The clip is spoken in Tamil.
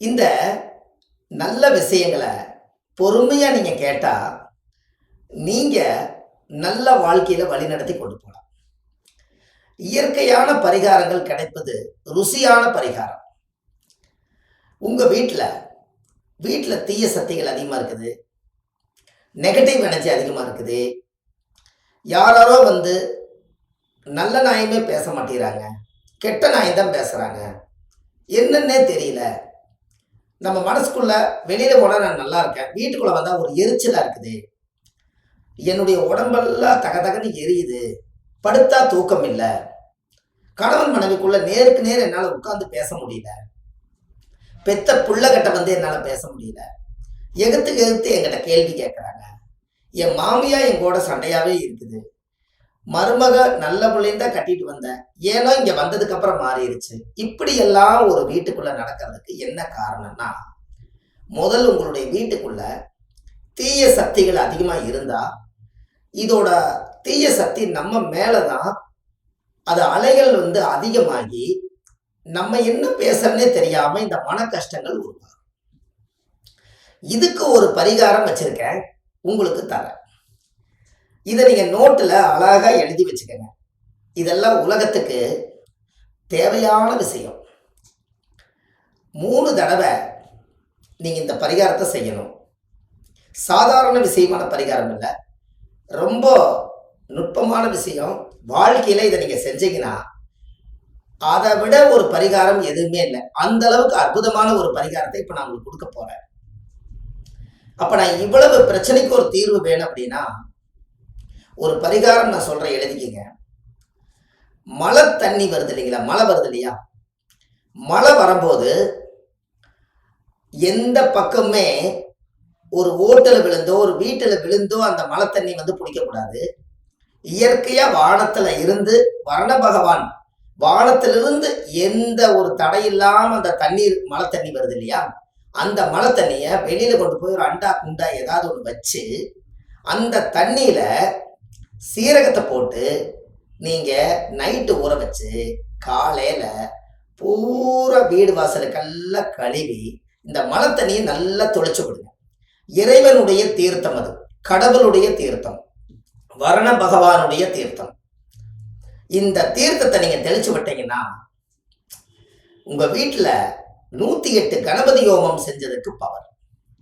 இந்த நல்ல விஷயங்களை பொறுமையா நீங்க கேட்டா, நீங்க நல்ல வாழ்க்கையில வழிநடத்தி கொண்டு போலாம். இயற்கையான பரிகாரங்கள் கிடைப்பது ருசியான பரிகாரம். உங்க வீட்ல வீட்ல தீய சக்திகள் அதிகமா இருக்குது. நெகட்டிவ் எனர்ஜி அதிகமா இருக்குது. யாராரோ வந்து நல்ல நாயமே பேச மாட்டேங்கிறாங்க. கெட்ட நாயம் தான் பேசுறாங்க. என்னன்னே தெரியல. நம்ம மனசுக்குள்ள வெளியில போனா நான் நல்லா இருக்கேன். வீட்டுக்குள்ள வந்தா ஒரு எரிச்சலா இருக்குது. என்னுடைய உடம்பெல்லாம் தகதகன்னு எரியுது. படுத்தா தூக்கம் இல்ல. கணவன் மனைவிக்குள்ள நேருக்கு நேர் என்னால உட்கார்ந்து பேச முடியல. பெத்த புள்ளகிட்ட வந்து என்னால பேச முடியல. எகுத்துக்கு எகுத்து என்கிட்ட கேள்வி கேட்கறாங்க. என் மாமியா என் கூட சண்டையாவே இருக்குது. மருமக நல்ல புள்ளையும் தான் கட்டிட்டு வந்தேன். ஏனோ இங்க வந்ததுக்கு அப்புறம் மாறிடுச்சு. இப்படி எல்லாம் ஒரு வீட்டுக்குள்ள நடக்கிறதுக்கு என்ன காரணம்னா, முதல் உங்களுடைய வீட்டுக்குள்ள தீய சக்திகள் அதிகமா இருந்தா, இதோட தீய சக்தி நம்ம மேலதான் அது அலைகள் வந்து அதிகமாகி நம்ம என்ன பேசுறனே தெரியாம இந்த மன கஷ்டங்கள் உருவாகும். இதுக்கு ஒரு பரிகாரம் வச்சிருக்கேன், உங்களுக்கு தரேன். இதை நீங்க நோட்டுல அழகா எழுதி வச்சுக்கங்க. இதெல்லாம் உலகத்துக்கு தேவையான விஷயம். 3 தடவை நீங்க இந்த பரிகாரத்தை செய்யணும். சாதாரண விஷயமான பரிகாரம் இல்லை, ரொம்ப நுட்பமான விஷயம். வாழ்க்கையில இதை நீங்க செஞ்சீங்கன்னா அதை விட ஒரு பரிகாரம் எதுவுமே இல்லை. அந்த அளவுக்கு அற்புதமான ஒரு பரிகாரத்தை இப்ப நான் உங்களுக்கு கொடுக்க போறேன். அப்ப நான் இவ்வளவு பிரச்சனைக்கு ஒரு தீர்வு வேணும் அப்படின்னா, ஒரு பரிகாரம் நான் சொல்றேன், எழுதிக்கங்க. மழை தண்ணி வருது இல்லைங்களா, மழை வருது இல்லையா, மழை வரும்போது எந்த பக்கமே ஒரு ஓட்டல விழுந்தோ ஒரு வீட்டுல விழுந்தோ அந்த மழை தண்ணி வந்து பிடிக்கக்கூடாது. இயற்கையா வானத்துல இருந்து வரண பகவான் வானத்திலிருந்து எந்த ஒரு தடையில்லாம அந்த தண்ணீர் மழை தண்ணி வருது இல்லையா, அந்த மழை தண்ணிய வெளியில கொண்டு போய் ஒரு அண்டா குண்டா ஏதாவது ஒன்று வச்சு அந்த தண்ணியில சீரகத்தை போட்டு நீங்க நைட்டு ஊற வச்சு காலையில பூரா வீடு வாசலுக்கெல்லாம் கழுவி இந்த மழை தண்ணியை நல்லா தொளிச்சு விடுங்க. இறைவனுடைய தீர்த்தம், அது கடவுளுடைய தீர்த்தம், வரண பகவானுடைய தீர்த்தம். இந்த தீர்த்தத்தை நீங்க தெளிச்சு விட்டீங்கன்னா உங்க வீட்டுல 108 கணபதி ஹோமம் செஞ்சதுக்கு பவர்.